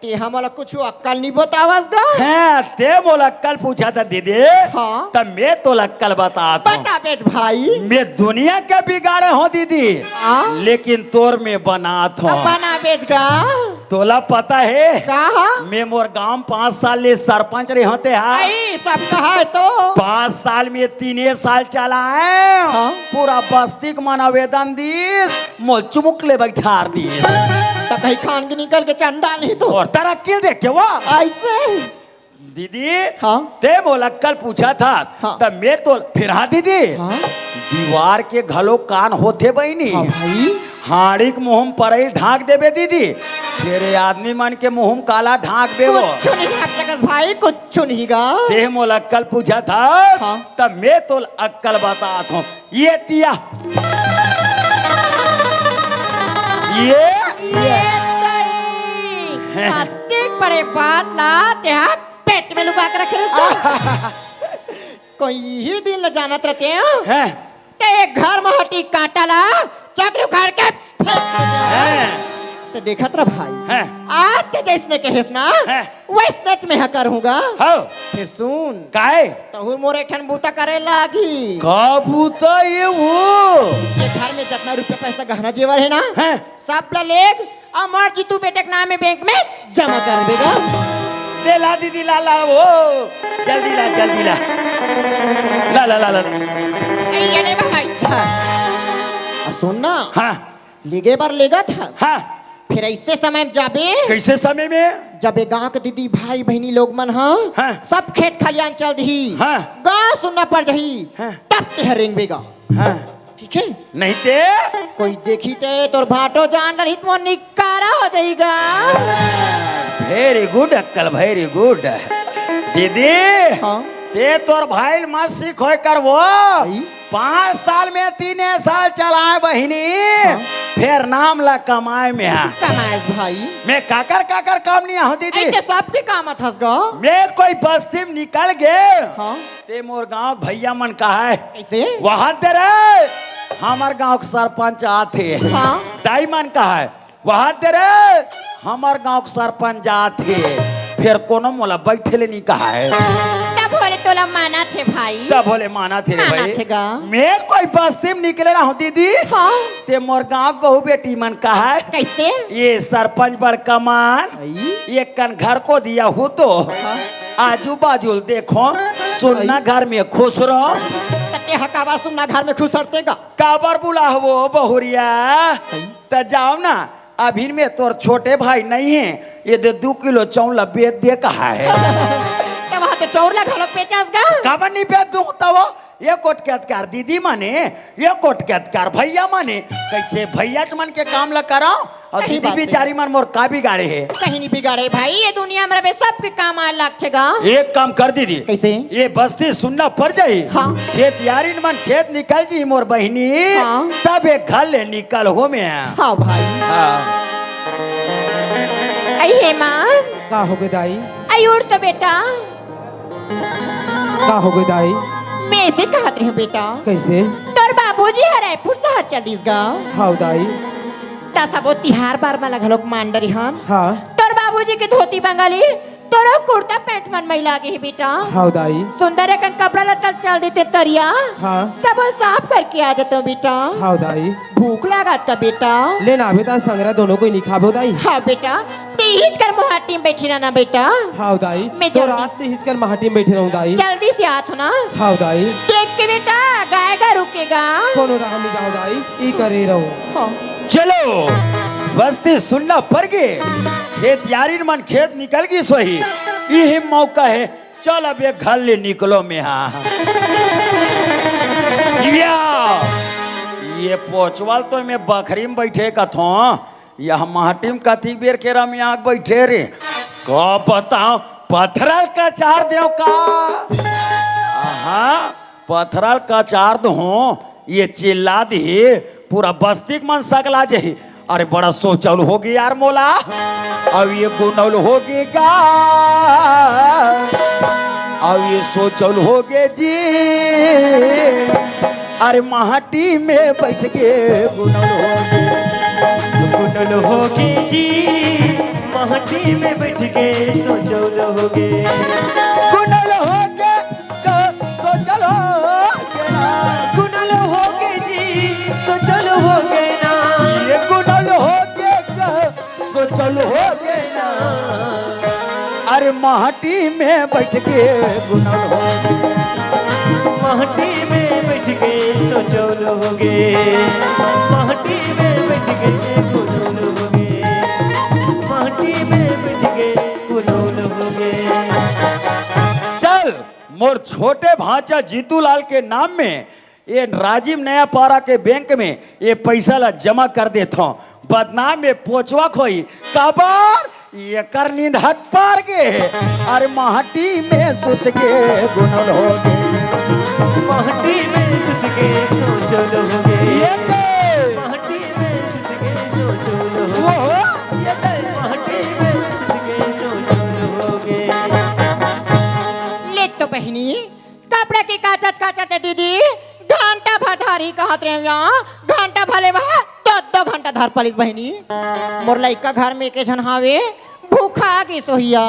ते हमला कुछ अक्कल नहीं बतावस गा? है ते मोल अक्कल पूछा था दीदी। हाँ। तब मैं तो अक्कल बताता हूँ। बता बेच भाई। मैं दुनिया के बिगाड़े हो दीदी, लेकिन तोर में बनात हूँ। बना बेच गा? तोला पता है कहा? मैं मोर गांव 5 साल ले सरपंच रहे होते हैं। सब कहा है तो 5 साल में 3 साल चला है। हाँ? पूरा बस्ती को मन आवेदन दी, मोल चुमुक ले बैठार दी। तो कहीं खान के निकल के चंदा नहीं तो और तरक्की देख के वो ऐसे दीदी। हाँ? ते बोला कल पूछा था। हाँ? तब मैं तो फिर हाँ दीदी। हाँ? दीवार के घलो कान होते बहनी। हाँ भाई। हाड़ी के मुँह पर ढाक देबे दीदी, तेरे आदमी मन के मुँह काला ढाक बे वो। कुछ नहीं ढाक सकस भाई, कुछ नहीं गा। ते मोल अक्कल पूछा था। हाँ? तब मैं तो अक्कल बताता हूँ। ये तिया बड़े बात ला तेहा पेट में लुका के रखे कोई ही दिन ल जानत रहते हैं ते घर में हटी काटा ला चक्र उखाड़ के तो देखत रह भाई। आज ते जैसने कहेस ना वैसने में ह करूँगा। फिर सुन काहे तो मोरे ठन बूता करे लागी। का बूता ये वो? ये घर में जितना रुपया पैसा गहना जेवर है ना सब ला लेग अमर जीतू बेटे के नाम में बैंक में जमा कर देगा। दे ला दीदी ला ला वो जल्दी ला ला ला ला ला ये ले भाई था। सुन ना लेगे बार लेगा था। फिर ऐसे समय में जाबे। कैसे समय में? जब गांव के दीदी भाई बहनी लोग मन सब खेत खलियान चल दी गाँव सुनना पड़ जाही तब ते रेंगेगा। ठीक है नहीं ते कोई देखी ते तोर भाटो जान रही तो निकारा हो जाएगा। वेरी गुड अक्कल, वेरी गुड दीदी। ते तोर भाई मत सीख हो कर वो 5 साल में 3 साल चलाए बहिनी। फिर नाम ला कमाए में कमाए भाई। मैं काकर काम नहीं हो दीदी। सबके काम थस गा। मैं कोई बस्ती में निकल गए ते मोर गांव भैया मन कहा है कैसे वहां तेरे हमार गांव के सरपंच आते दाई मन कहा है वहां तेरे हमार गांव के सरपंच आते। फिर कोनो मोला बैठे ले नहीं कहा है तब बोले तोला माना थे भाई। तब बोले माना थे रे भाई। मैं कोई बस्ती में निकले ना हो दीदी। ते मोर गांव बहु बेटी मन कहा है कैसे ये सरपंच बड़ कमान एक कन घर को दिया हो तो आजू बाजू देखो सुनना घर में खुश रहो। काबर सुनना घर में खुश रहतेगा। काबर बुला वो बहुरिया तो जाओ ना अभी में तोर छोटे भाई नहीं है ये दे 2 किलो चौला बेच दे कहा है। तब वहाँ पे चौला घालो पेचास गा। काबर नहीं बेच दूँ तब ये कोट के अधिकार दीदी माने ये कोट के अधिकार भैया माने कैसे भैया के मन के काम ला कराओ और दीदी बेचारी मन मोर का बिगाड़े है। कहीं नहीं बिगाड़े भाई ये दुनिया में सबके काम आ लगेगा। एक काम कर दीदी कैसे ये बस्ती सुनना पड़ जाये खेत यारी मन खेत निकल जी मोर बहनी तब एक घर ले निकल हो में। हाँ भाई हेमान का हो गई दाई? अयुर तो बेटा का हो गई दाई? मैं ऐसे कहत रही हूँ बेटा। कैसे? तोर बाबूजी रायपुर शहर चलीस गा। हाँ दाई। सबो तिहार बार में लगलोग मांडरी हम। हाँ। तोर बाबूजी के धोती बंगाली तोरो कुर्ता पैंट मन में लागे है बेटा। हाँ दाई। सुंदर एकन कपड़ा लत्ता चल देते तरिया। हाँ। सब साफ करके आ जाते बेटा। हाँ दाई। भूख लगा था बेटा। लेना बेटा संगरा दोनों को नहीं खाबो दाई। हाँ बेटा हिच कर मोहाटी में बैठी रहना बेटा। हाँ दाई। मैं तो रात से हिच कर मोहाटी में बैठे रहूं दाई। जल्दी से आत ना। हाँ दाई। देख के बेटा गाएगा रुकेगा। कोनो राह में जाओ दाई ई करे रहूं। चलो बस्ती सुनना पड़ गए खेत यारी मन खेत निकल गई सोही यही मौका है चल अब ये घर ले निकलो में। ये पोचवाल तो मैं बखरी में बैठे कथो यह माटी में कथी बेर के रम आग बैठे रे का बताओ पत्थरल का चार देव का। पत्थरल का चार दो ये चिल्ला दी पूरा बस्ती मन सकला जे। अरे बड़ा सोचल होगी यार मोला अब ये गुनौल होगेगा अब ये सोचल होगे जी। अरे माटी में बैठ के गुनौल होगे कुंडल होगी जी महटी में बैठ के सोचल होगे कुंडल होके सोचल होगे ना कुंडल होगे जी सोचल होगे ना ये कुंडल होके सोचल होगे ना अरे महटी में बैठ के कुंडल होगे महटी में बैठ के सोचल होगे महटी में बैठ के कुंडल होगे महटी में बैठ के कुंडल होगे चल मोर छोटे भांचा जीतू लाल के नाम में ये राजीव नया पारा के बैंक में ये पैसा ला जमा कर देता हूँ बदनाम में पोचवा खोई कबार ये कर नींद हट पार के अरे महटी में सुत के गुनल हो गए महटी में सुत के सोचल होगे ये दे महटी में सुत के सोचल वो होगे ये दे महटी में सुत के सोचल होगे ले तो बहनी कपड़ा की काचत है दीदी घंटा भर धारी कहत रहे यहाँ घंटा भले वह दो घंटा धर पलिस बहनी मोर लइका घर में के झन हावे भूखा की सोहिया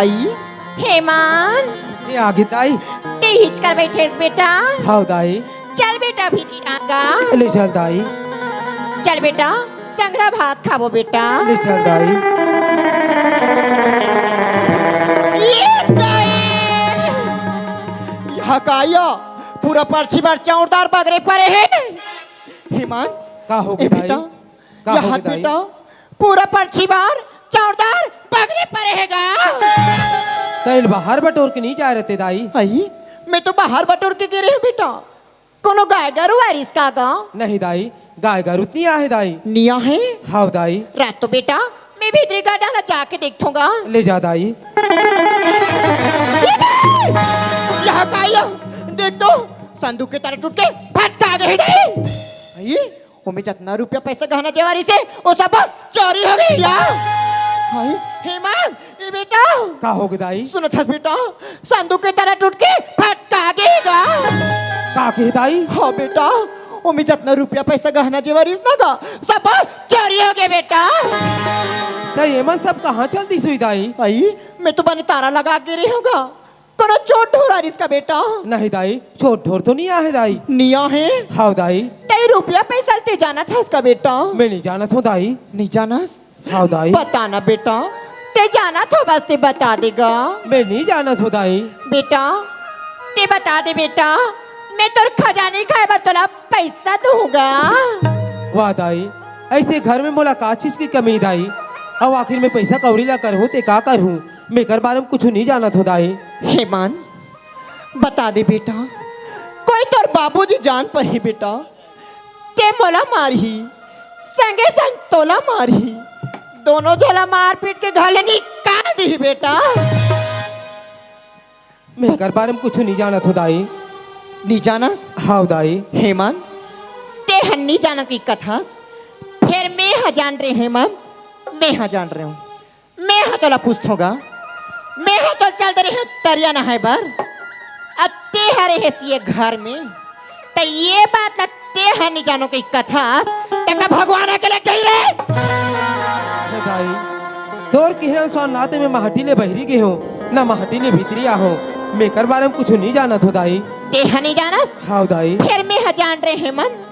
आई हेमान ये आगे दाई ते हिच कर बैठे बेटा हाँ दाई चल बेटा भीतरी आगा ले चल दाई चल बेटा संग्रह भात खाबो बेटा ले चल दाई ये दाई यहाँ काया पूरा पर्ची बार चौड़दार बगरे पड़े है हेमान का हो ए गया बेटा का यहाँ हो गया बेटा पूरा पर्ची बार चौड़दार बगरे पड़े हैगा तैल बाहर बटोर के नहीं जा रहे थे दाई आई मैं तो बाहर बटोर के गिरे हूँ बेटा कोनो गाय गरु वारिस का गाँव नहीं दाई गाय गाय उतनी आहे दाई निया है हाँ दाई रात तो बेटा मैं भीतरी का डाला जाके देखूंगा ले जा दाई यहाँ काया देख तो संदूक की तरह टूट के फटका गए ये वो में जितना रुपया पैसा गहना जेवारी से वो सब चोरी हो गई यार हाय हेमान ये बेटा का हो गया दाई सुनो था बेटा संदूक की तरह टूट के फटका गएगा का के दाई हाँ बेटा वो में जितना रुपया पैसा गहना जेवारी ना गा सब चोरी हो गए बेटा तो ये मन सब कहाँ चलती सुई दाई आई मैं तो बने तारा लगा के रही होगा कोनो चोट ढोरा इसका बेटा नहीं दाई छोट ढोर तो नहीं आहे दाई निया है हाँ दाई तई रुपया पैसा ते जाना था इसका बेटा मैं नहीं जाना था दाई नहीं जाना हाँ दाई बताना बेटा ते जाना तो बस ते बता देगा मैं नहीं जाना था दाई बेटा ते बता दे बेटा मैं तो खजाने खाए बर तोला पैसा दूंगा वाह दाई ऐसे घर में मुलाकात चीज की कमी दाई अब आखिर में पैसा कौड़ी ला कर ते का कर हूँ मैं कर बारे में कुछ नहीं जाना था दाई हेमान बता दे बेटा कोई तोर बाबूजी जान पर ही बेटा ते मोला मारही संगे संग तोला मारही दोनों झला मार पीट के घाले निकाल दी बेटा मैं कर बारे में कुछ नहीं जाना था दाई नी जानस हाँ दाई हेमान ते हन्नी जाना की कथा फिर मैं हाँ जान रहे हेमान मैं हाँ जान रहे हूँ मैं हाँ तोला पूछूंगा मैं हाँ तो चलते रहे तरिया ना है बार अत्ते हरे है ये घर में तो ये बात लगते हैं नहीं जानो की कथा तक भगवान के लग जाई रे दाई तोर की है सो नाते में महटी ले बहरी के हो ना महटी ले भीतरी आहो मैं कर बारे में कुछ नहीं जाना था दाई ते हाँ नहीं जानस हाँ दाई फिर मैं हाँ जान रहे हेमंत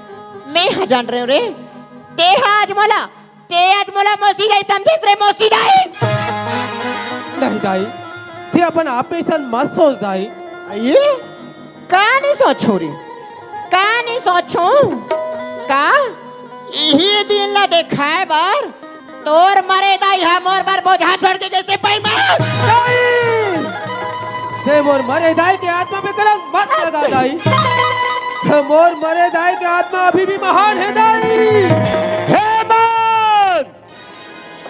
मैं हाँ जान रहे हूँ रे ते आज मोला मौसी दाई समझे रे मौसी दाई नहीं दाई थे अपन आप में सन मत सोच दाई ये का नहीं सोचो रे का नहीं सोचो का यही दिन ला देखाए बार तोर मरे दाई हम और बार बोझा छोड़ के कैसे पाई मार थे मोर मरे दाई के आत्मा पे कलंक मत लगा दाई थे मोर मरे दाई के आत्मा अभी भी महान है दाई हेमंत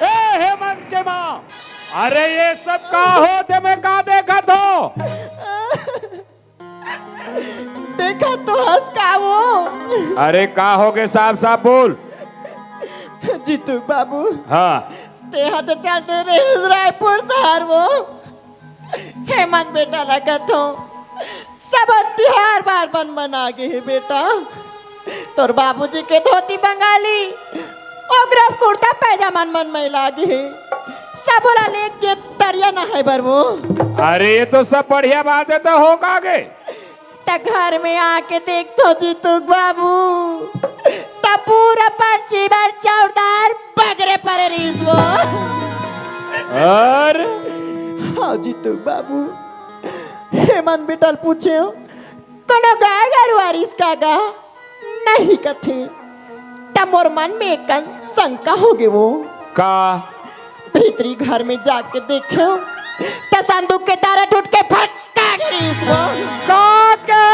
ए हेमंत के माँ अरे ये सब का हो ते मैं का देखा तो देखा तो हंस का वो अरे का हो गए साफ साफ बोल जीतू बाबू हाँ ते हाथ चलते रहे रायपुर शहर वो हेमंत बेटा लगा तो सब त्योहार बार बन मना गए है बेटा तोर बाबूजी के धोती बंगाली ओकरा कुर्ता पैजामा मन में लागे सब बोला लेके तरिया ना है बरबो। अरे ये तो सब बढ़िया बात है, तो हो कागे त घर में आके देख तो जीतू बाबू त पूरा पर्ची बार चौदार बगरे पर रिसो। और हाँ जीतू बाबू हेमंत बेटल पूछे कोनो गाय गरुआरिस का गा नहीं कथे त मोर मन में एक शंका हो गए वो का भीतरी घर में जाके देखो त संदूक के तारा टूट के फटका गिरीस वो। काके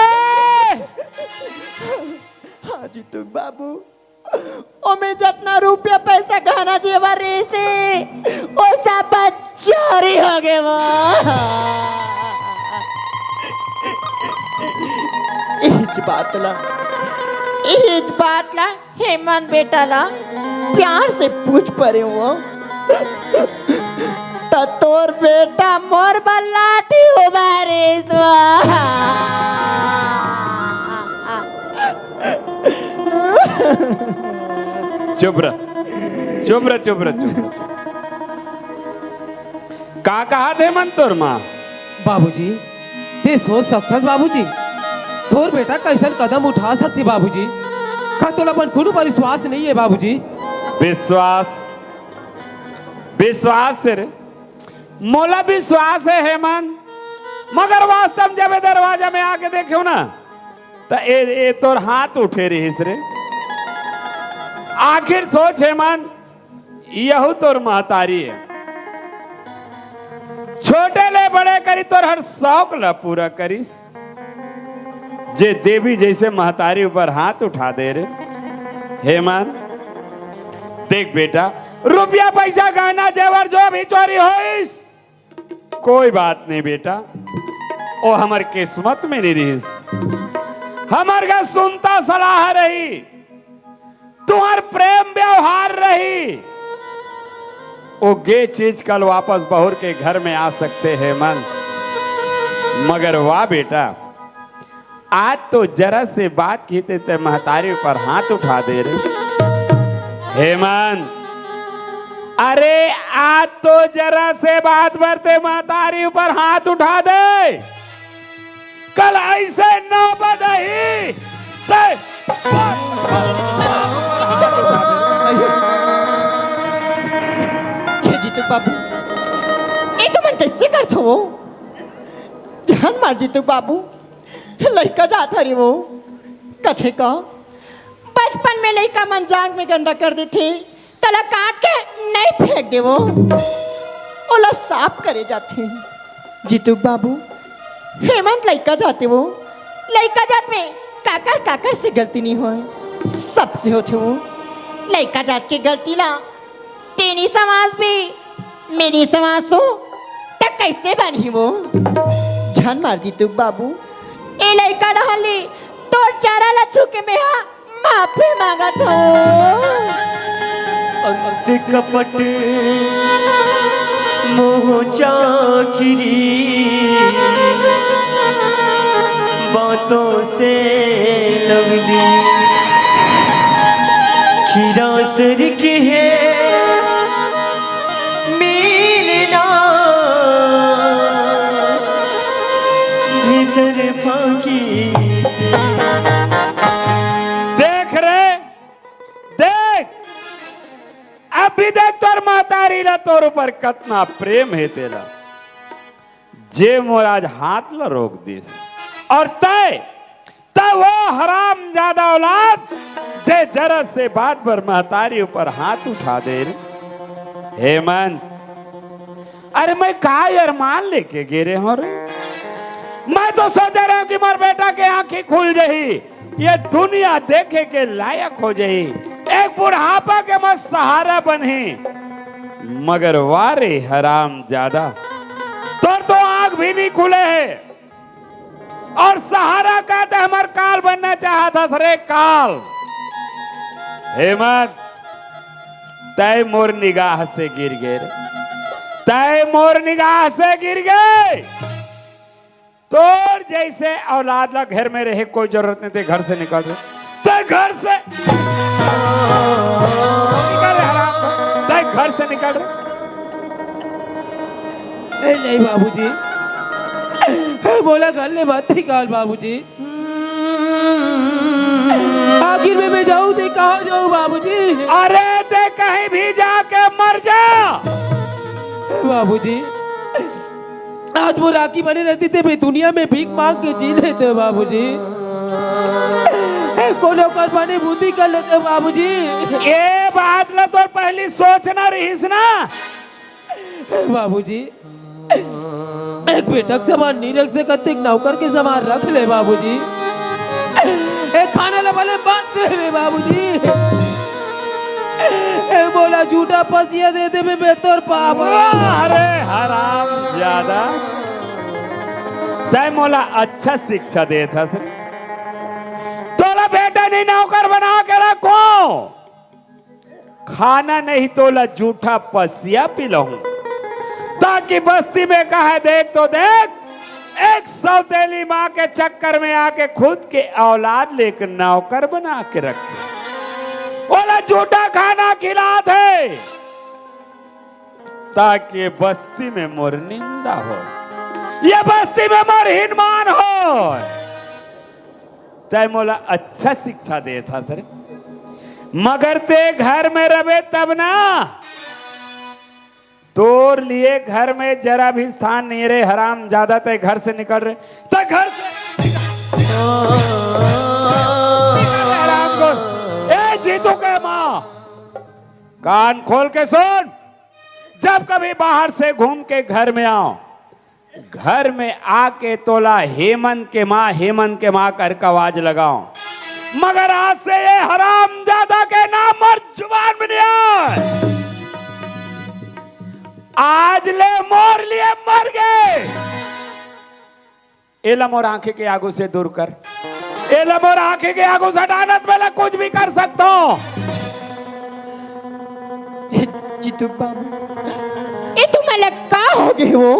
हाँ जीतू बाबू ओमे जितना रुपया पैसा गहना जेवर से वो सब चोरी हो गए वो। इच बात ला हेमंत बेटा ला प्यार से पूछ परे वो त तोर बेटा मोर बल्लाटी हो बारे चुप रह चुप रह चुप रह चुप रह। का कहा थे मन तोर माँ? बाबूजी ते सोच सकथस बाबूजी तोर बेटा कैसन कदम उठा सकती बाबूजी? का तोला अपन खुद पर विश्वास नहीं है बाबूजी? विश्वास विश्वास से रे मोला विश्वास है हेमंत, मगर वास्तव में जब दरवाजा में आके देखो ना तो ए तोर हाथ उठे रहीस रे। आखिर सोच हेमंत, यहू तोर महतारी है, छोटे ले बड़े करी तोर हर शौक ला पूरा करीस। जे देवी जैसे महतारी ऊपर हाथ उठा दे रे हेमंत। देख बेटा, रुपया पैसा गहना जेवर जो भी चोरी होइस कोई बात नहीं बेटा, ओ हमार किस्मत में नहीं रहीस। हमार का सुनता सलाह रही, तुम्हार प्रेम व्यवहार रही, ओ गे चीज कल वापस बहुर के घर में आ सकते हैं मन। मगर वाह बेटा, आज तो जरा से बात की ते महतारी पर हाथ उठा दे रहे हेमंत। अरे आज तो जरा से बात भरते महतारी ऊपर हाथ उठा दे, कल ऐसे न बदही जीतू बाबू ये तो मन कैसे करते हो? जान मार जीतू बाबू लड़का जाता रही वो कथे का बचपन में लड़का मन जांग में गंदा कर दी थी, तला काट के नहीं फेंक दे वो ओला साफ करे जाते। जीतू बाबू हेमंत लड़का जाते वो लड़का जात में काकर काकर से गलती नहीं हो सबसे होते वो लड़का जात की गलती ला तेरी समाज भी मेरी समाज हो तक कैसे बनी वो। जान मार जीतू बाबू ए लड़का डहली तोर चारा लच्छू के में माफी मांगत हो। अंत कपट मोह चाकिरी बातों से लवली खीरा सर के है मिलना भीतर फाकी। देख रे देख, अभी देख तोर महतारी ला तोर ऊपर कितना प्रेम है तेरा, जे मोर आज हाथ ला रोक दिस। और तय वो हराम ज्यादा औलाद जे जरा से बात पर महतारी ऊपर हाथ उठा दे रे हेमंत। अरे मैं कहा अरमान लेके गिरे हो रे, मैं तो सोच रहा हूं कि मोर बेटा के आंखें खुल जाही, ये दुनिया देखे के लायक हो जाही, एक बुढ़ापा के मत सहारा बने। मगर वारे हराम ज्यादा तोर तो आंख भी नहीं खुले है, और सहारा का तो हमार काल बनना चाहा था सरे काल। हेमंत तय मोर निगाह से गिर गए, तय मोर निगाह से गिर गए। तोर जैसे औलाद ला घर में रहे कोई जरूरत नहीं थे घर से निकल रहे, तो घर से निकल से निकल रहे? नहीं बाबूजी, बोला घर ने मत निकाल बाबूजी। आखिर में मैं जाऊँ तो कहाँ जाऊँ बाबूजी? अरे ते कहीं भी जाके मर जा। बाबूजी, आज वो राखी बने रहती थे, मैं दुनिया में भीख मांग के जी लेते बाबूजी। कोनो कर बने बुद्धि कर लेते बाबूजी। ये बात ला तो पहली सोचना रहीस ना बाबूजी। एक बेटक समान नीरक से कत्तिक नौकर के समान रख ले बाबूजी। एक खाना लबाले बात दे बाबूजी। एक बोला झूठा पसिया दे दे में बेहतर पाप। अरे हराम ज्यादा, तय मोला अच्छा शिक्षा दे था सर। तोला बेटा नहीं नौकर बना के रखो, खाना नहीं तोला झूठा पसिया पिलाऊं, ताकि बस्ती में कहा देख तो देख, एक सौतेली माँ के चक्कर में आके खुद के औलाद लेकर नौकर बना के रखे। बोला झूठा खाना खिलाते ताकि बस्ती में मोर निंदा हो, ये बस्ती में मोर हिनमान हो। तय मोला अच्छा शिक्षा दे था सर, मगर ते घर में रहे तब ना, तोर लिए घर में जरा भी स्थान नहीं रहे। हराम ज्यादा ते घर से निकल रहे, तो घर से हराम को। ए जीतू के माँ, कान खोल के सुन, जब कभी बाहर से घूम के घर में आओ, घर में आके तोला हेमंत के माँ कर का आवाज लगाओ, मगर आज से ये हराम ज्यादा के नाम और जुबान में नहीं आए। आज ले मोर लिए मर गए। एला मोर आंखें के आगू से दूर कर, एला मोर आंखें के आगू से हटानत में कुछ भी कर सकता हूं। जीतू बाबू, ये तुम्हाला का हो गए हो?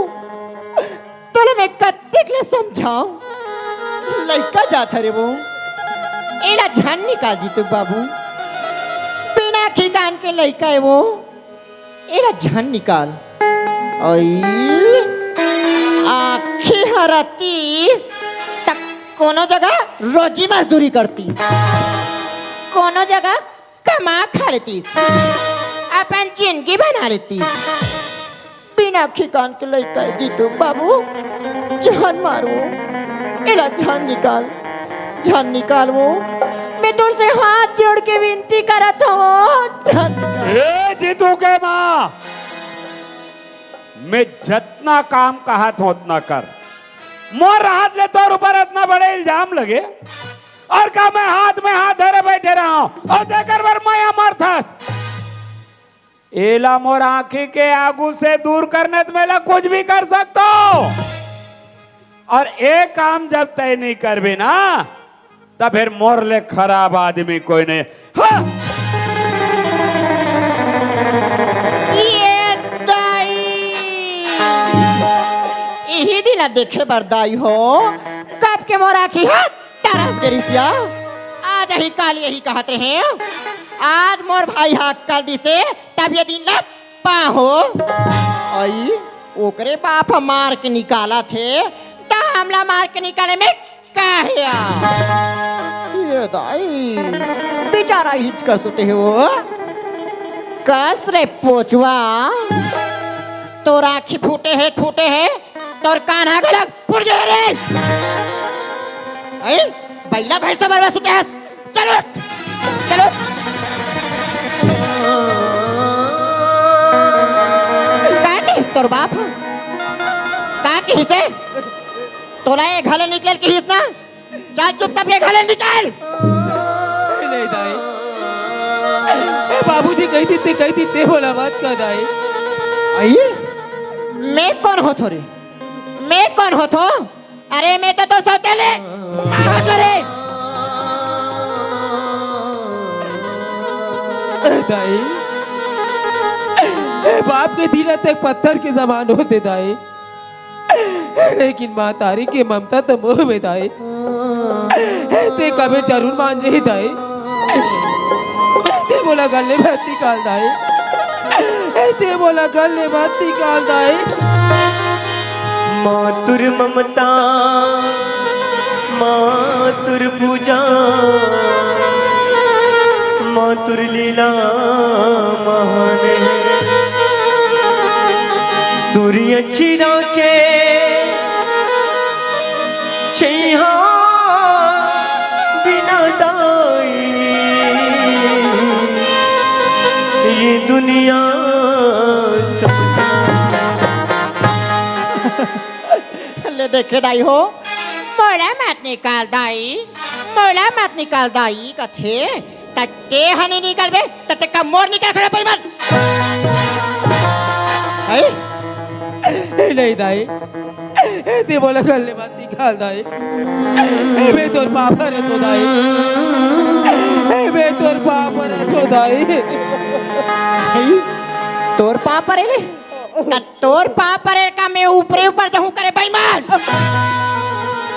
तोला मैं कत्तिक ले समझाऊं, लइका जाता रे वो। एला जान निकाल जीतू बाबू, बिना खिकान के लइका है वो। एला जान निकाल। आखी हरतीस तक कोनो जगह रोजी मजदूरी करती, कोनो जगह कमा खा लेती, अपन जिंदगी बना लेती। बिना खिकान के लइका जीतू बाबू, जान मारो, एला जान निकाल वो। मैं तुझसे हाथ जोड़ के विनती करत हूँ, जान निकाल। ए जीतू के माँ, मैं जितना काम कहा था उतना कर। मोर हाथ ले तोर ऊपर इतना बड़े इल्जाम लगे, और का मैं हाथ में हाथ धरे बैठे रहा हूं, और देकर बर मैं अमर था। एला मोर आंखी के आगू से दूर करने तो मेला कुछ भी कर सकता हूं। और एक काम जब तय नहीं कर भी ना, तब फिर मोर ले खराब आदमी कोई नहीं। हाँ। ये दाई यही दिला देखे बरदाई हो, कब के मोरा की हाथ तरस गरिसिया। आज ही काल यही कहते हैं, आज मोर भाई हाथ कर दी से तब ये दिन लपा हो। आई ओकरे बाप मार के निकाला थे, ता हमला मार के निकाले में काहिया। ये दाई बेचारा हिचका सोते हो। कस रे पोचवा, तो राखी फूटे है तोर कान्हा गलग फूट गए रे। आई बैला भैंसा बरवा सुते हैं। चलो चलो का के तोर बाप का के हिस्से तोला ये घाले निकल के हिस्सा। चल चुप कर, ये घाले निकाल। नहीं दाई, बाबूजी कही थी बोला बात का दाई। आई मैं कौन हो थोरे, मैं कौन हो थो? अरे मैं तो सौतेले रे। दाई, बाप के दिल तक पत्थर के समान होते दाई, लेकिन माँ तारी की ममता तो मोह में दाई। ते कभी जरूर मान जाए दाई, ते बोला गले में निकाल दाई। ते बोला गले मत निकाल दाई मातुर ममता मातुर पूजा मातुर लीला महान है तुरी अच्छी राखे छैहा बिना दाई ये दुनिया सबसे ले देखे दाई हो मोला मत निकाल दाई कथे तते हनी निकल बे तते का मोर निकल खड़ा परिमल है नहीं दाई ते बोला गले मत निकाल दाई मैं तोर पापा रे तो दाई मैं तोर पापा रे तो दाई तोर पाप रे ले तोर पाप रे का मैं ऊपरे ऊपर जाऊं करे बेईमान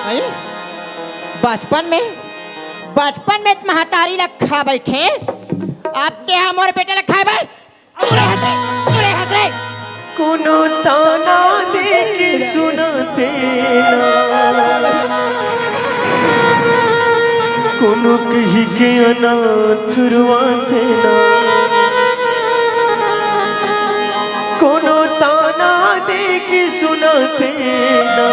है बचपन में महतारी लखा बैठे अब ते हमारे बेटे लखा है पूरे हंस रे कोनो ताना दे के सुनाते ना कोनो कही के अनाथ रुआते ना कोनो ताना दे के सुनाते ना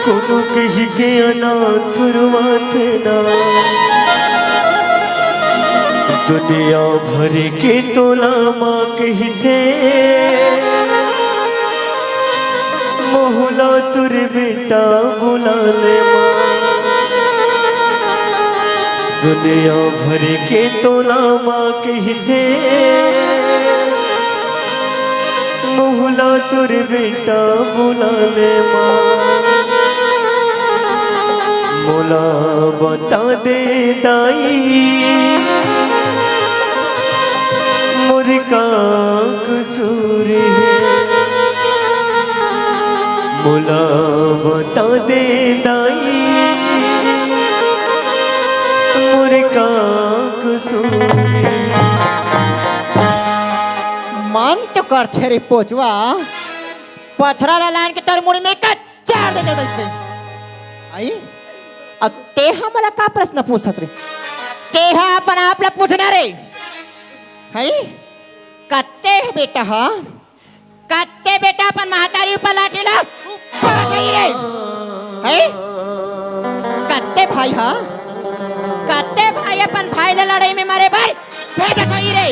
कोनो कही के अनाथ रुआते ना दुनिया भर के तोला माँ कहते मोहला तुर बेटा बुला ले माँ दुनिया भर के तोला माँ कहते मोहला तुर बेटा बुला ले माँ मोला बता दे दाई का कसूर है मोला बता दे दाई मोर का कसूर है मन तो करते रे पोचवा पथरा लान के तर मुड़ी में कच्चा दे दे आई अब ते हमला का प्रश्न पूछत रे ते हा अपन आपला पूछना रे है कत्ते बेटा हा कत्ते बेटा अपन महतारी ऊपर लाठीला ऊपर गई रे है कत्ते भाई हा कत्ते भाई अपन भाई ले लड़ाई में मारे भाई भेजा गई रे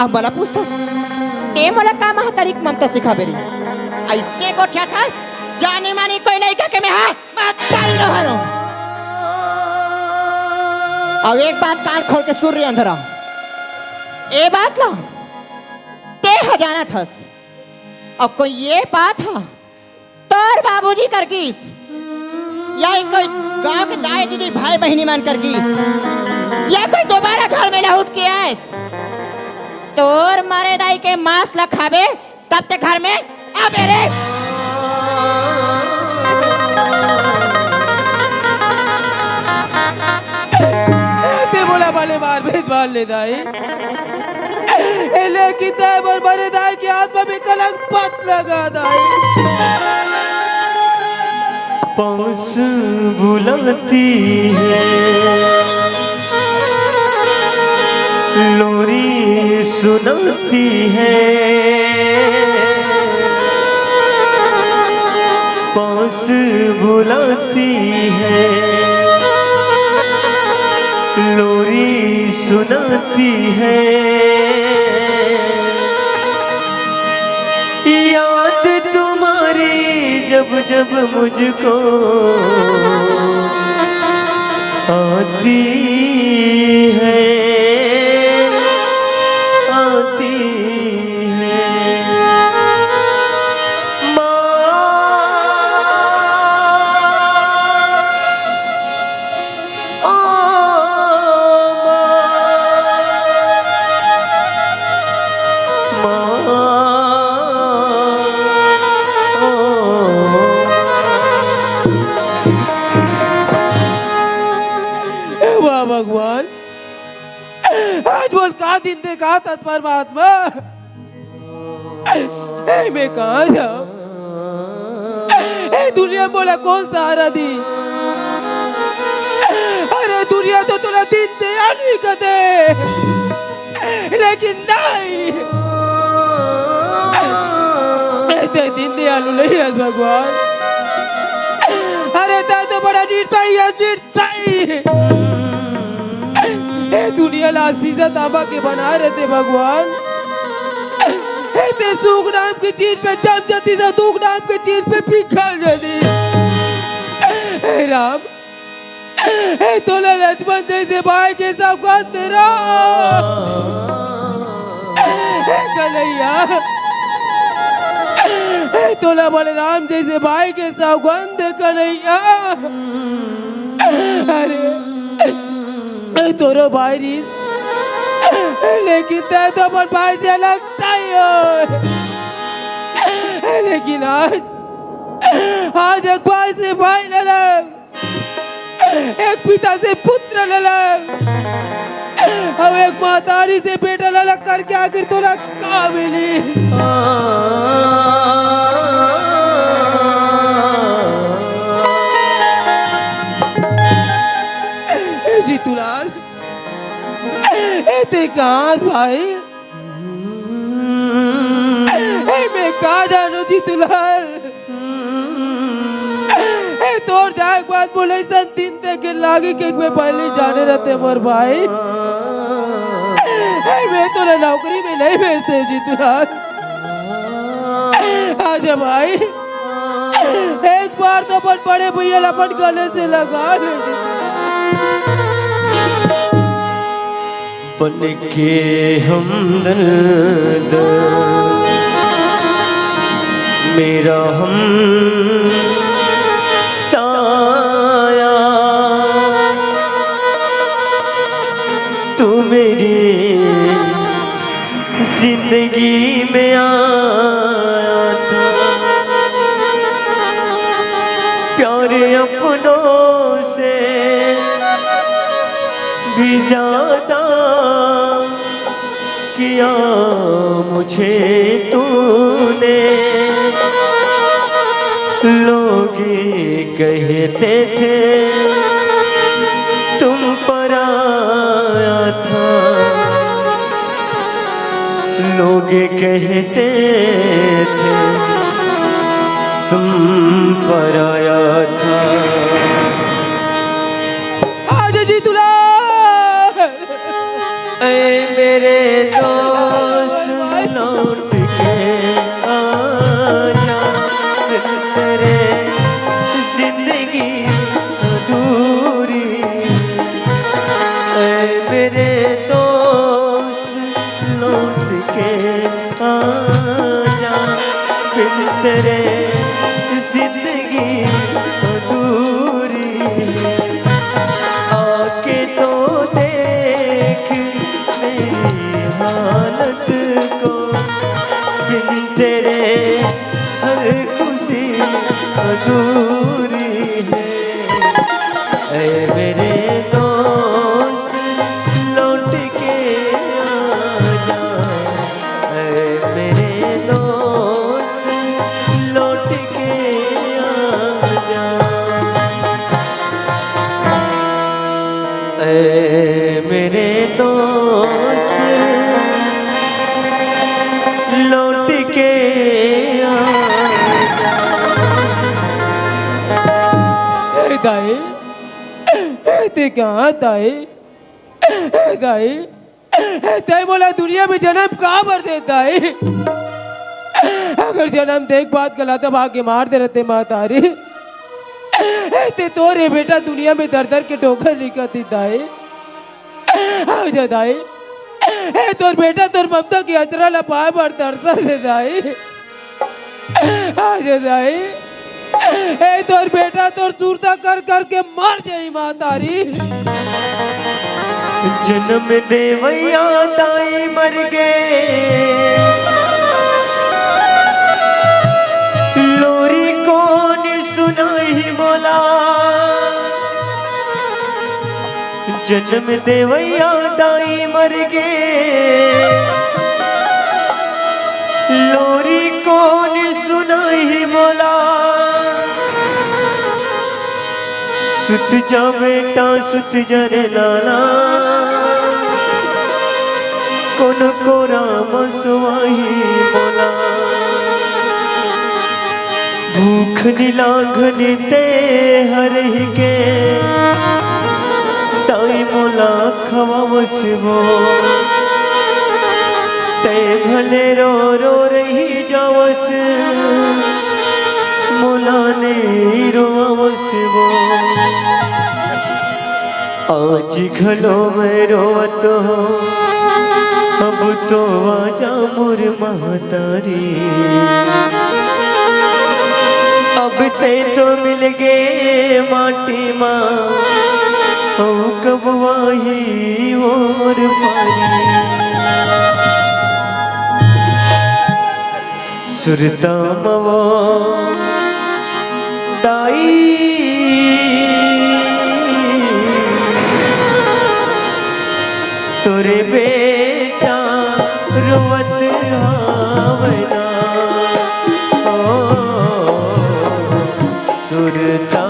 अब बला पूछता ते मोला का महतारी ममता सिखा बेरी ऐसे गोठ्या था जाने मानी कोई नहीं के मैं हा महतारी रहरो अब एक बात कान खोल के सुन रही अंधरा ए बात ला ते हजाना थस अब कोई ये बात है तोर बाबूजी कर कीस या कोई गांव के दाई दीदी भाई बहनी मान कर कीस या कोई दोबारा घर में लौट के आएस तोर मारे दाई के मांस ला खाबे तब ते घर में आबे रे बोला वाले मार भेद मार ले दाई लेकिन दाई बर बरे दाई की आत्मा में कलंक पत लगा दाई पास बुलाती है लोरी सुनाती है पास बुलाती है लोरी सुनाती है याद तुम्हारी जब जब मुझको आती है आती है आज बोल का दिन देखा था परमात्मा। मैं कहा जाऊं? दुनिया बोला कौन सहारा दी? अरे दुनिया तो तुला दिन दे नहीं कहते, लेकिन नहीं ते दिन दयालु नहीं है भगवान। अरे ता तो बड़ा निर्दयी है, निर्दयी। दुनिया ला सीधा तांबा के बना रहे थे भगवान। ते सुख नाम की चीज पे जम जाती से दुख नाम की चीज पे पिघल जाती। हे राम, हे तोला लक्ष्मण जैसे भाई के साथ तेरा कन्हैया, हे तोला बलराम जैसे भाई के सौगंध कन्हैया। अरे तोरो भाई रीस, लेकिन तय तो अपन भाई से लगता ही हो। लेकिन आज एक भाई से भाई लड़क, एक पिता से पुत्र लड़क, अब एक मातारी से बेटा लड़क करके आखिर तोला का मिली? जीतूलाल, ते कहाँ भाई? मैं कहाँ जानू जीतूलाल? तोर जाए बात बोले सन दिन तक लागे कि मैं पहले जाने रहते मोर भाई। मैं तो नौकरी में नहीं भेजते जीतूलाल। आजा भाई, एक बार तो अपन बड़े भैया अपन गले से लगा ले। बन के हमदर्द मेरा हम साया, तू मेरी जिंदगी में आया था। प्यारे अपनों से भी ज्यादा किया मुझे तूने। लोग कहते थे तुम पर आया था, लोग कहते थे तुम पर आया था। आज जीतूलाल, ऐ मेरे दोस्त लौट के आजा, तेरे जिंदगी अधूरी। ऐ मेरे दोस्त लौट के आजा, बिन तेरे जिंदगी अधूरी। आके तो देख मेरी हालत को, बिन तेरे हर खुशी अधूरी है। ऐ मेरे दोस्त लौट के आजा, ऐ मेरे दोस्त लौट के आजा। ऐ मेरे दोस्त लौट के दाई, ते कहाँ दाई? दाई, ते बोला दुनिया में जन्म कहाँ पर देता है? अगर जन्म देख बात गला तो भाग्य मार दे रहते मातारी। ते तोरे बेटा दुनिया में दर दर के ठोकर निकलती दाई। आजा दाई, तोर बेटा तोर ममता की अतरा लपाए पर तरसा दे दाई। आजा दाई, तोर बेटा तोर सूरता कर करके मर जाई मातारी। जन्म देवैया दाई मर गए, लोरी कौन सुनाई बोला। जन्म देवैया दाई मर गे लोरी कौन सुनाई मोला सुत जा बेटा सुत जा रे लाला कौन को राम सुवाही मोला भूख नीलांघन ते हर के ताई मोला खवावस वो ते भले रो रो रही जावस मोला ने रोवस वो आज घलो में रोवत हो अब तो आजा मोर महतारी अब ते तो मिल गए माटी माँ ओ कब वाही और पारी सुरता मवा दाई तोरे बेटा रोवत आवना सुरता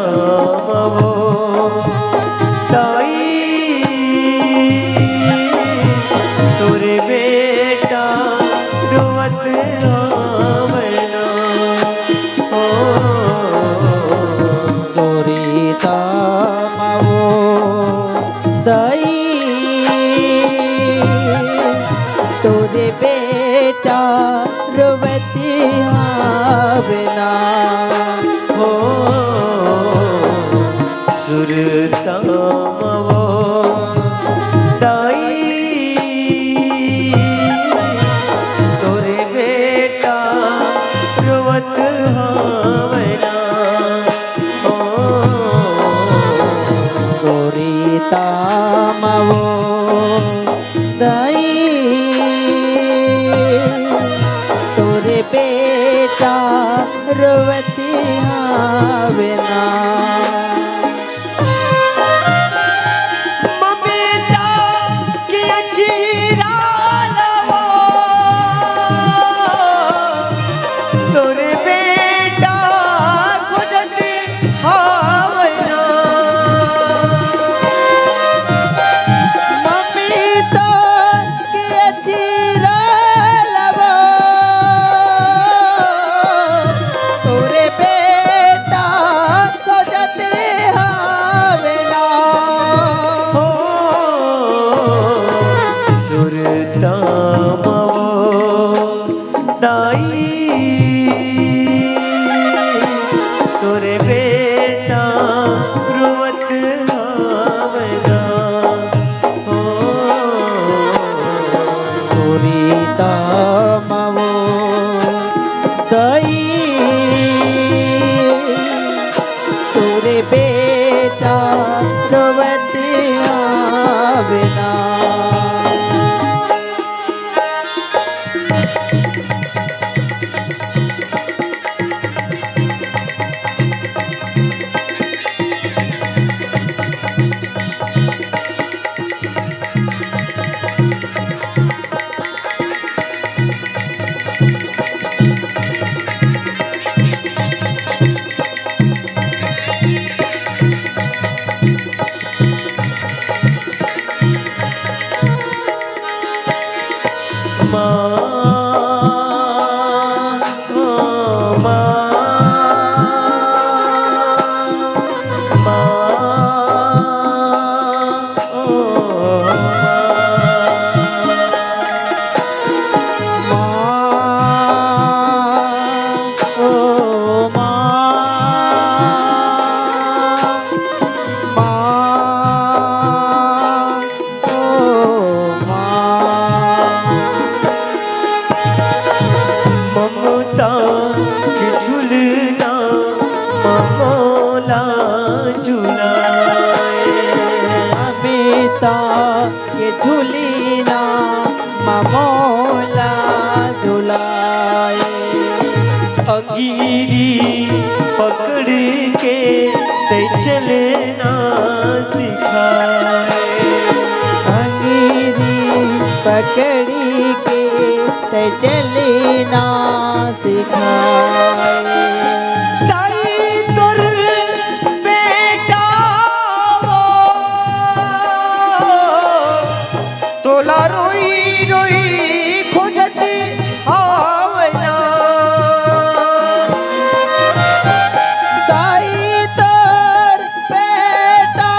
मवो दाई तोरे बेटा रोवत आवना सोरीता मावो दाई तोरे बेटा रोवती आवना हो सुरता मवो दाई तोरे बेटा रोवत आवना हो सोरीता मावो दाई तोरे बेटा रोवती आवना ममता की अचीरा लवो तोरे बेटा खोजत आवना मम्मी तो के अचीरा लवो तोरे बेटा खोजते हावेना हो सुरता मवो दाई तोरे बेटा रोवत आवना हो सोरीता मावो दाई तोरे बेटा रोवती आवना ममता की झुलना ममोला झुलाए अमिता के झूलीना ममोला झुलाए अंगीरी पकड़ के ते चलना सिखाए पकड़ी के ते चली ना सिखाए दाई तोर बेटा वो तोला रोई रोई खोजती आवना दाई तोर बेटा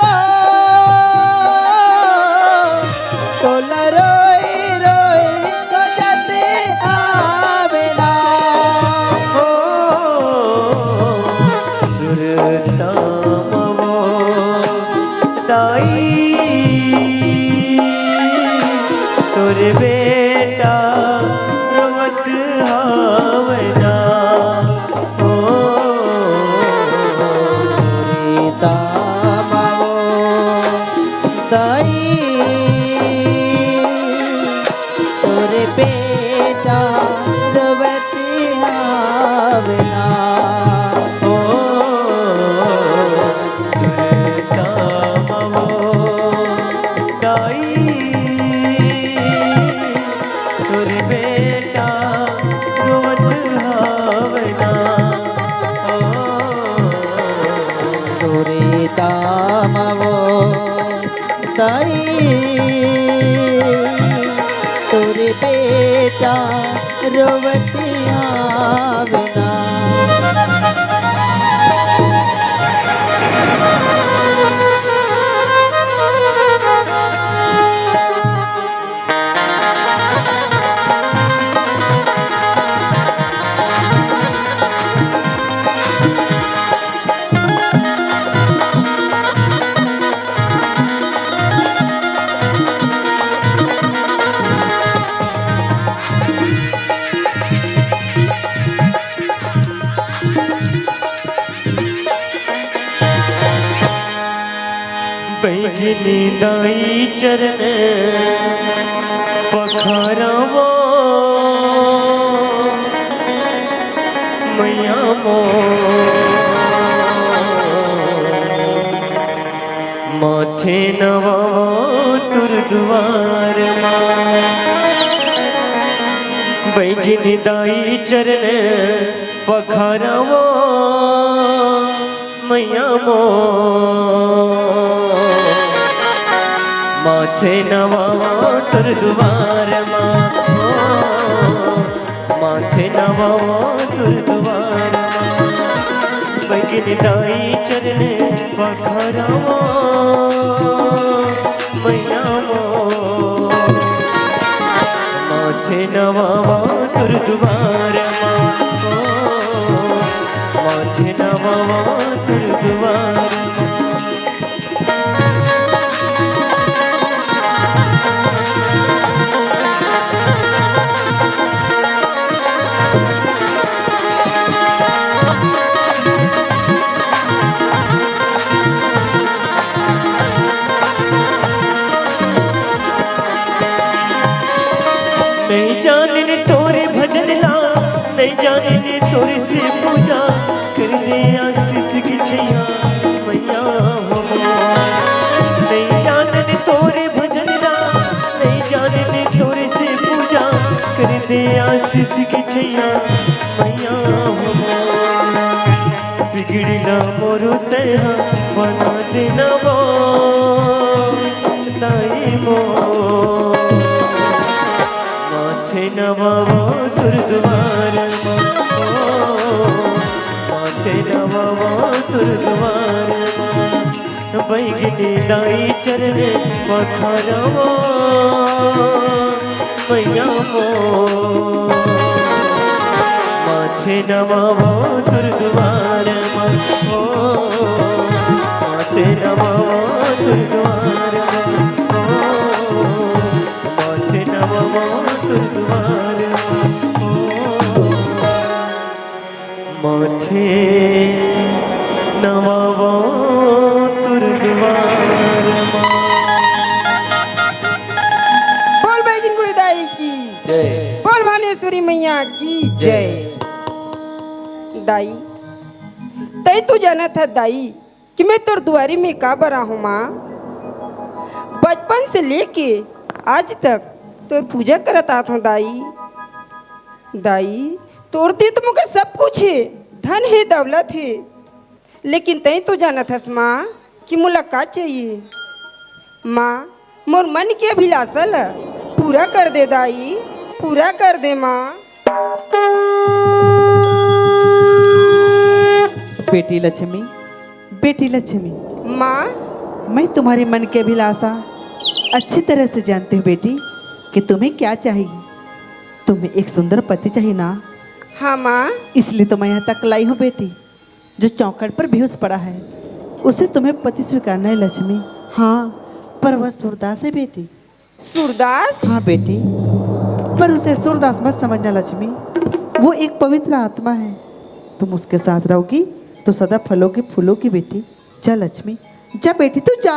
वो तोला रोई रोई खोजती आवेना हो सुरताम वो दाई तोर बेटा रोवत आवना हो सीता मावो दाई तोरे बेटा रवती आवेना हो सुरताम वो दाई तोर बेटा रोवत आवना सुरीता मावो दाई तोरे बेटा रवती आवेना बैगनी दाई चरण पखारवो मैया मो माथे नवा तुर द्वार बैगनी दाई चरण पखारवो मैया मो माथे नवा तुर द्वार माथे नवा तुर द्वार बैगनी दाई चरण पखारवो मैया मो माथे नवा तुर द्वार माथे नवा तुर द्वार नहीं जाने तोरे भजन ला नहीं जाने तोरे से पूजा कर दे आशीष की छैया मैया हो नहीं जाने तोरे भजन ला नहीं जाने तोरे से पूजा कर दे आशीष की छैया मैया हो बिगड़िला मोरो तेहा बना देना वो दाई मो माथे नवावो तुर द्वार माथे नवावो तुर द्वार बैगनी दाई चरण पखारवो मैया मो माथे नवावो तुर द्वार माथे नवावो तुर द्वार माथे नवावो तुर द्वार माथे नवावो तुर द्वार बोल बैगिन गुड़ी दाई की जय बोल भानेश्वरी मैया की जय दाई तई तू जाना था दाई कि मैं तोर दुआरी में का बरा हूँ माँ बचपन से लेके आज तक तोर पूजा करत आत हूँ दाई। दाई तोर दे तो मगर सब कुछ है, धन है दौलत है, लेकिन तई तो जानत हस माँ कि मोला का चाहिए। माँ मोर मन के अभिलाषा ला पूरा कर दे दाई, पूरा कर दे माँ। बेटी लक्ष्मी, बेटी लक्ष्मी, माँ मैं तुम्हारे मन की अभिलाषा अच्छी तरह से जानती हूँ बेटी कि तुम्हें क्या चाहिए। तुम्हें एक सुंदर पति चाहिए ना? हाँ माँ। इसलिए तो मैं यहाँ तक लाई हूँ बेटी। जो चौखट पर बेहोश पड़ा है उसे तुम्हें पति स्वीकारना है लक्ष्मी। हाँ, पर वह सूरदास है बेटी। सूरदास? हाँ बेटी, पर उसे सूरदास मत समझना लक्ष्मी। वो एक पवित्र आत्मा है। तुम उसके साथ रहोगी तो सदा फलों की फूलों की बेटी। जा लक्ष्मी, जा बेटी, तू जा।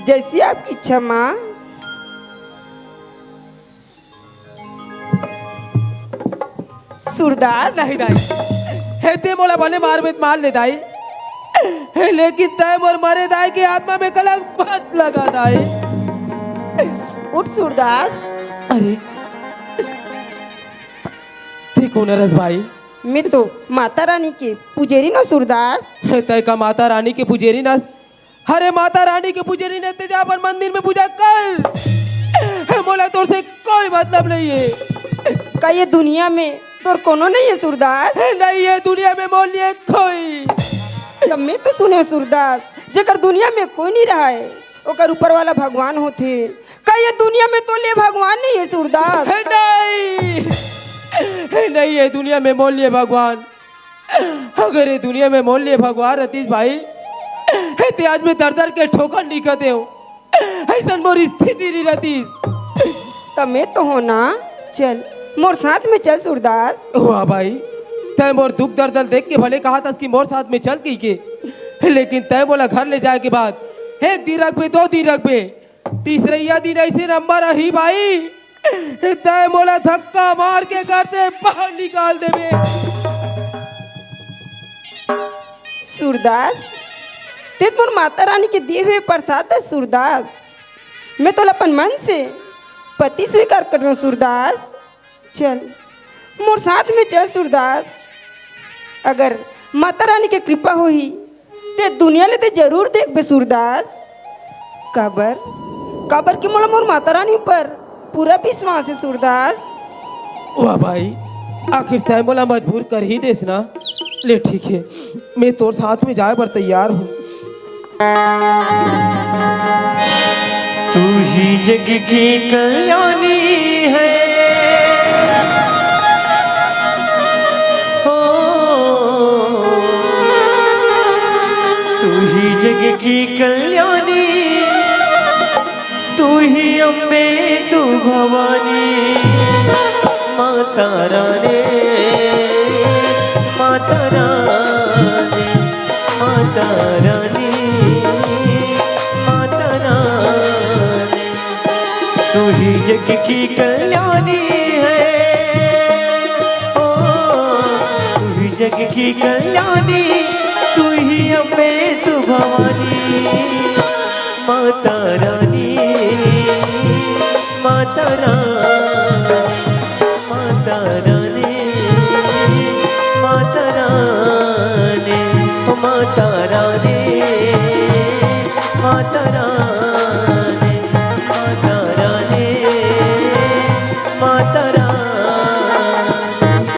जैसी आपकी इच्छा माँ। सूरदास? नहीं दाई, हे ते मोला भले मार ले दाई, हे लेकिन तय मोर मरे दाई की आत्मा में कलंक मत लगा दाई। उठ सूरदास। अरे देखो नरस भाई, मैं तो माता रानी के पुजेरी न सूरदास। तय का माता रानी के पुजेरी न? अरे माता रानी के पुजेरी ने जा पर मंदिर में पूजा कर। मोला तोर से कोई मतलब नहीं है। का ये दुनिया में तोर कोनो नहीं है सूरदास? नहीं है दुनिया में मोल लिए कोई। तब मैं तो सुने सूरदास, जेकर दुनिया में कोई नहीं रहा है ओकर ऊपर वाला भगवान होते। का ये दुनिया में तो ले भगवान नहीं है सूरदास? नहीं है दुनिया में मोल लिए भगवान। अगर ये दुनिया में मोल लिए भगवान रतीश भाई, ते आज में दर दर के ठोकर निकलते हो। ऐसा मोर स्थिति नहीं रतीश। तब मैं तो हो ना, चल मोर साथ में चल सूरदास। वाह भाई, तय मोर दुख दर्द देख के भले कहा था कि मोर साथ में चल के, लेकिन तय बोला घर ले जाए के बाद 1 दिन रखबे, 2 दिन रखबे, तीसरा दिन ऐसे नंबर रही भाई, तय मोला धक्का मार के घर से बाहर निकाल देबे। सूरदास ते मोर माता रानी के दिए हुए प्रसाद है सूरदास। मैं तो अपन मन से पति स्वीकार कर रहा हूँ सूरदास। चल मोर साथ में चल सूरदास। अगर माता रानी के कृपा होई ते दुनिया ले ते जरूर देख बे सूरदास। काबर की मोला मोर माता रानी पर पूरा विश्वास है सूरदास। वाह भाई, आखिर तय मोला मजबूर कर ही देस ना। ले ठीक है, मैं तोर साथ में जाए पर तैयार हूँ। तू ही जग की कल्याणी है, हो तू ही जग की कल्याणी, तू ही अम्बे तू भवानी, माता रानी, माता रानी, माता रानी, माता रानी, तू ही जग की कल्याणी है, ओ तू ही जग की कल्याणी, तू ही अम्बे तू भवानी, माता रानी, माता रानी, माता रानी, माता रानी, माता रानी, माता रानी।